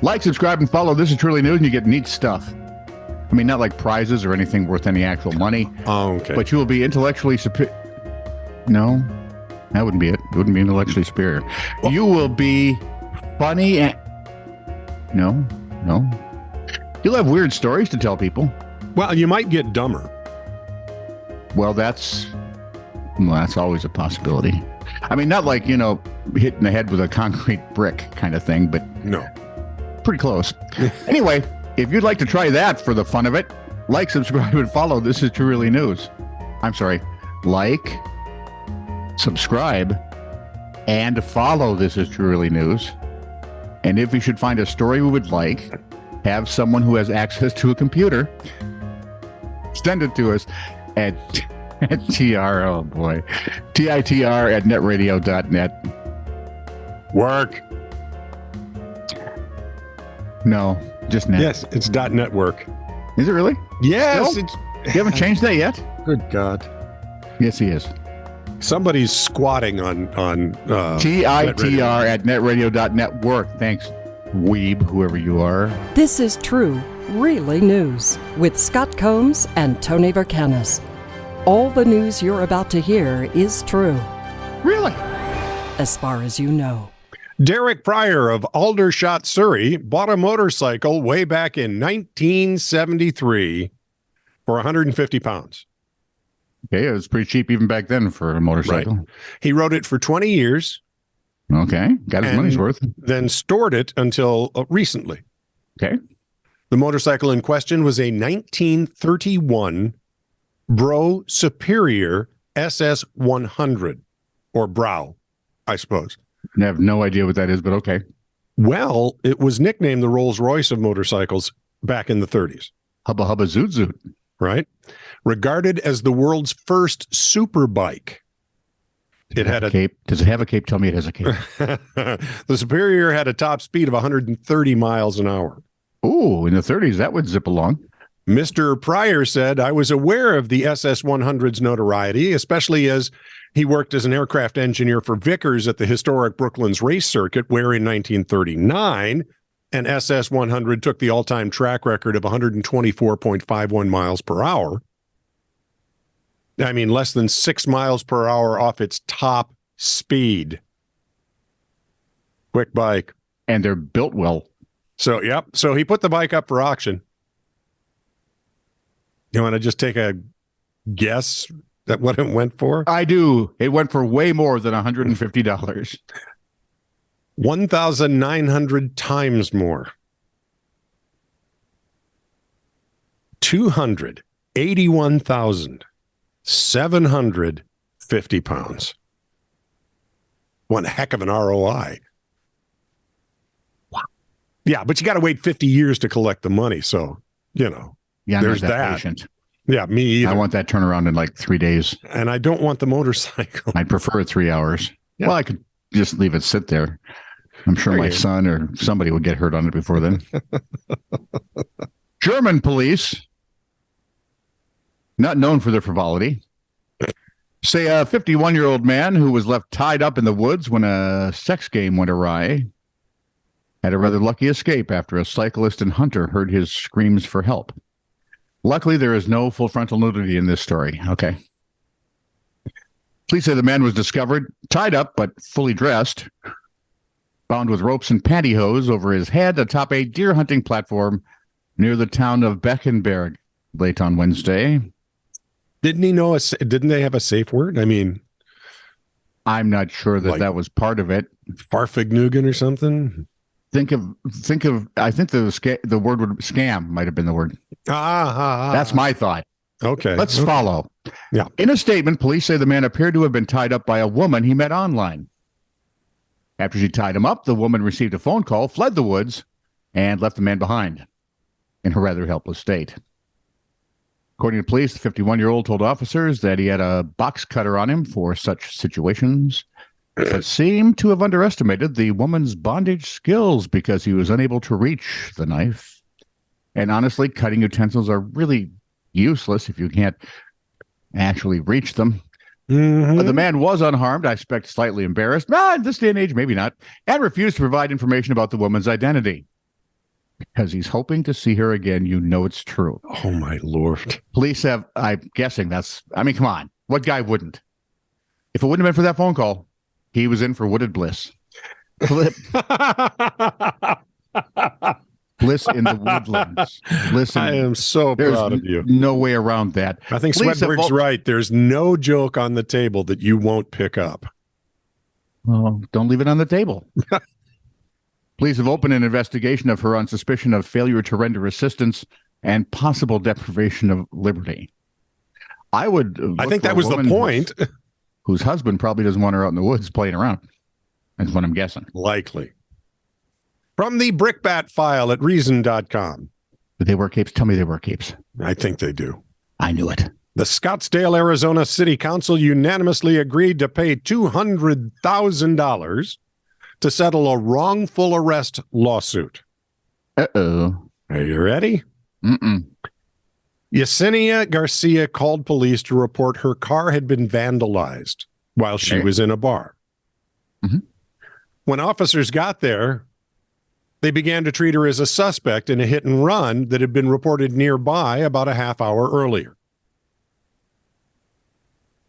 Like, subscribe, and follow. This is Truly News, and you get neat stuff. I mean, not like prizes or anything worth any actual money. Oh, okay. But you will be intellectually superior. No, that wouldn't be it. It wouldn't be intellectually superior. Well, you will be funny and... No. You'll have weird stories to tell people. Well, you might get dumber. Well, that's always a possibility. I mean, not like, hitting the head with a concrete brick kind of thing, but no, pretty close. Anyway, if you'd like to try that for the fun of it, like, subscribe, and follow. This is Truly News. I'm sorry. Like, subscribe, and follow. This is Truly News. And if you should find a story we would like, have someone who has access to a computer, send it to us at TITR at netradio.net. Work. No, just net. Yes, it's .network. Is it really? Yes. You haven't changed that yet? Good God. Yes, he is. Somebody's squatting on TITR at netradio.network. Thanks, weeb, whoever you are. This is True, Really News with Scott Combs and Tony Vercanis. All the news you're about to hear is true. Really? As far as you know. Derek Pryor of Aldershot, Surrey, bought a motorcycle way back in 1973 for 150 pounds. Okay, it was pretty cheap even back then for a motorcycle. Right. He rode it for 20 years. Okay, got his money's worth. Then stored it until recently. Okay. The motorcycle in question was a 1931 Bro Superior SS 100, or Brow, I suppose. I have no idea what that is, but okay. Well, it was nicknamed the Rolls Royce of motorcycles back in the 30s. Hubba hubba zoot zoot. Right? Regarded as the world's first super bike. It had a cape. Does it have a cape? Tell me it has a cape. The Superior had a top speed of 130 miles an hour. Ooh, in the 30s, that would zip along. Mr. Pryor said, I was aware of the SS-100's notoriety, especially as he worked as an aircraft engineer for Vickers at the historic Brooklands race circuit, where in 1939, an SS-100 took the all-time track record of 124.51 miles per hour. I mean, less than 6 miles per hour off its top speed. Quick bike. And they're built well. So, yep. So he put the bike up for auction. You want to just take a guess at what it went for? I do. It went for way more than $150. 1,900 times more. 281,750 pounds. One heck of an ROI. Wow. Yeah, but you got to wait 50 years to collect the money. So, Yeah, there's I'm not that. patient. Yeah, me either. I want that turnaround in like 3 days. And I don't want the motorcycle. I prefer 3 hours. Yeah. Well, I could just leave it sit there. I'm sure my son or somebody would get hurt on it before then. German police, not known for their frivolity, say a 51-year-old man who was left tied up in the woods when a sex game went awry had a rather lucky escape after a cyclist and hunter heard his screams for help. Luckily, there is no full frontal nudity in this story. Okay. Police say the man was discovered tied up but fully dressed, bound with ropes and pantyhose over his head atop a deer hunting platform near the town of Beckenberg late on Wednesday. Didn't they have a safe word? I mean, I'm not sure that that was part of it. Farfignugan or something. I think the word would scam might have been the word. That's my thought. Okay. Let's follow. Yeah. In a statement, police say the man appeared to have been tied up by a woman he met online. After she tied him up, the woman received a phone call, fled the woods, and left the man behind in her rather helpless state. According to police, the 51-year-old told officers that he had a box cutter on him for such situations, but seemed to have underestimated the woman's bondage skills because he was unable to reach the knife. And honestly, cutting utensils are really useless if you can't actually reach them. Mm-hmm. The man was unharmed, I expect slightly embarrassed. In this day and age, maybe not, and refused to provide information about the woman's identity. because he's hoping to see her again. You know it's true. Oh, my Lord. Police have, I'm guessing come on. What guy wouldn't? If it wouldn't have been for that phone call, he was in for wooded bliss. Bliss in the woodlands. Listen, I am so proud of you. No way around that. I think Swedberg's right. There's no joke on the table that you won't pick up. Well, don't leave it on the table. Police have opened an investigation of her on suspicion of failure to render assistance and possible deprivation of liberty. I think that was the point. Whose husband probably doesn't want her out in the woods playing around. That's what I'm guessing. Likely. From the Brickbat file at Reason.com. Do they wear capes? Tell me they wear capes. I think they do. I knew it. The Scottsdale, Arizona City Council unanimously agreed to pay $200,000 to settle a wrongful arrest lawsuit. Uh-oh. Are you ready? Mm-mm. Yesenia Garcia called police to report her car had been vandalized while she was in a bar. Mm-hmm. When officers got there, they began to treat her as a suspect in a hit and run that had been reported nearby about a half hour earlier.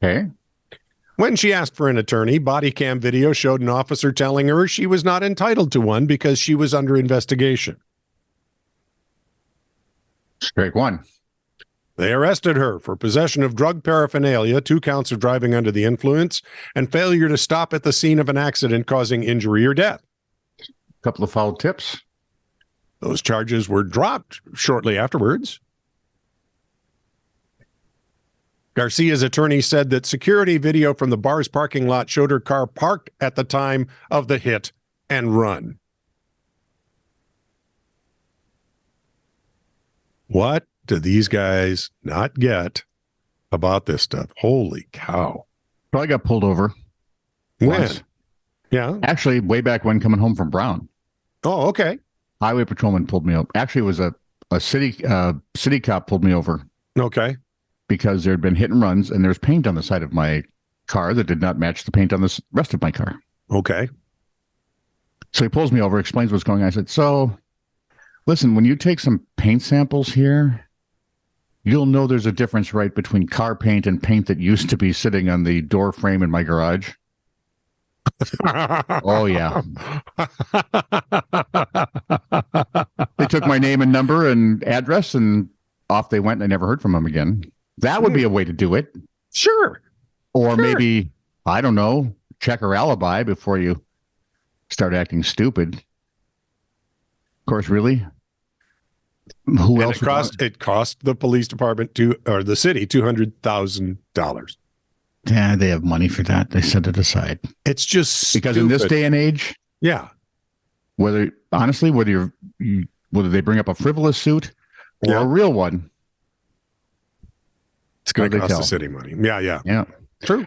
Okay. When she asked for an attorney, body cam video showed an officer telling her she was not entitled to one because she was under investigation. Straight one. They arrested her for possession of drug paraphernalia, 2 counts of driving under the influence, and failure to stop at the scene of an accident causing injury or death. A couple of foul tips. Those charges were dropped shortly afterwards. Garcia's attorney said that security video from the bar's parking lot showed her car parked at the time of the hit and run. What do these guys not get about this stuff? Holy cow. Probably got pulled over. When? Once. Yeah. Actually, way back when coming home from Brown. Oh, okay. Highway patrolman pulled me over. Actually, it was a city cop pulled me over. Okay. Because there had been hit and runs, and there was paint on the side of my car that did not match the paint on the rest of my car. Okay. So he pulls me over, explains what's going on. I said, so, listen, when you take some paint samples here, you'll know there's a difference, right, between car paint and paint that used to be sitting on the door frame in my garage. Oh, yeah. They took my name and number and address, and off they went, and I never heard from them again. That would be a way to do it. Sure. Or maybe, I don't know, check her alibi before you start acting stupid. Of course, really? Who else? It cost the police department or the city $200,000. Yeah, they have money for that. They set it aside. It's just because stupid. In this day and age, yeah. Whether they bring up a frivolous suit or a real one, it's going to cost the city money. Yeah. True.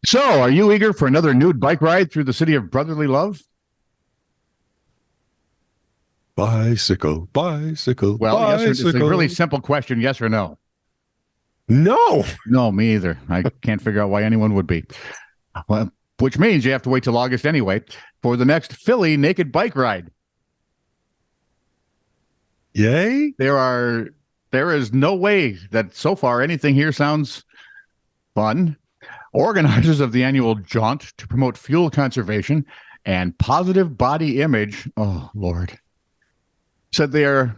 So, are you eager for another nude bike ride through the city of brotherly love? Bicycle. Well, yes, it's a really simple question. Yes or no? No. No, me either. I can't figure out why anyone would be. Well, which means you have to wait till August anyway for the next Philly naked bike ride. Yay. There is no way that so far anything here sounds fun. Organizers of the annual jaunt to promote fuel conservation and positive body image, oh, Lord, said they are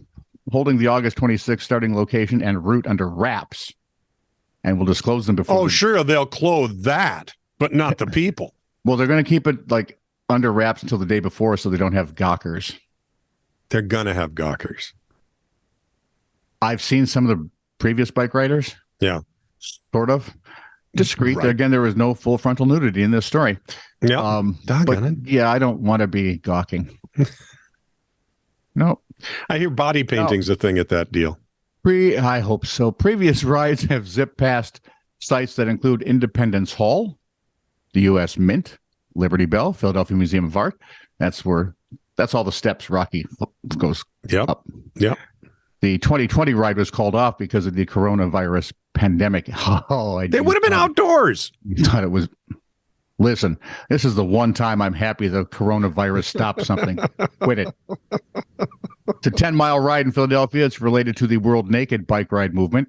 holding the August 26th starting location and route under wraps and will disclose them before. Oh, sure, they'll clothe that, but not the people. Well, they're going to keep it like under wraps until the day before so they don't have gawkers. They're going to have gawkers. I've seen some of the previous bike riders. Yeah. Sort of. Discreet. Right. Again, there was no full frontal nudity in this story. Yeah. Yeah, I don't want to be gawking. No. I hear body painting's a thing at that deal. I hope so. Previous rides have zipped past sites that include Independence Hall, the U.S. Mint, Liberty Bell, Philadelphia Museum of Art. That's all the steps Rocky goes up. Yep. The 2020 ride was called off because of the coronavirus pandemic. They would have been outdoors. You thought it was. Listen, this is the one time I'm happy the coronavirus stopped something. Quit it. It's a 10-mile ride in Philadelphia. It's related to the World Naked bike ride movement.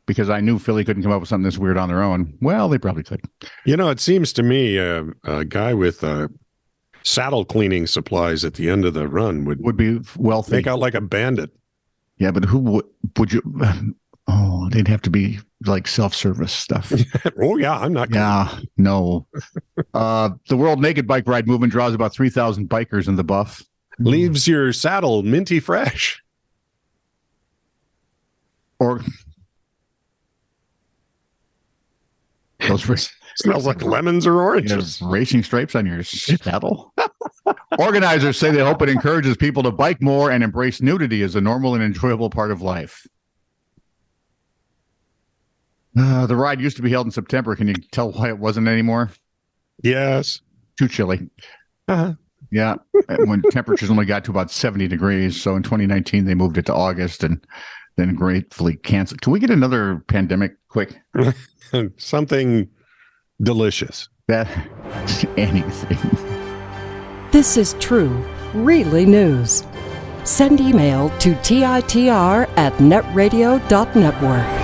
Because I knew Philly couldn't come up with something this weird on their own. Well, they probably could. It seems to me a guy with saddle cleaning supplies at the end of the run would be wealthy. Make out like a bandit. Yeah, but who would you? Oh, they'd have to be like self-service stuff. Oh, yeah, I'm not. Yeah, no. The World Naked bike ride movement draws about 3,000 bikers in the buff. Leaves your saddle minty fresh. Or those smells like lemons or oranges. Racing stripes on your saddle. Organizers say they hope it encourages people to bike more and embrace nudity as a normal and enjoyable part of life. The ride used to be held in September. Can you tell why it wasn't anymore? Yes. Too chilly. Uh-huh. Yeah. When temperatures only got to about 70 degrees. So in 2019, they moved it to August and then gratefully canceled. Can we get another pandemic quick? Something delicious. That anything. This is true, really news. Send email to TITR@netradio.network.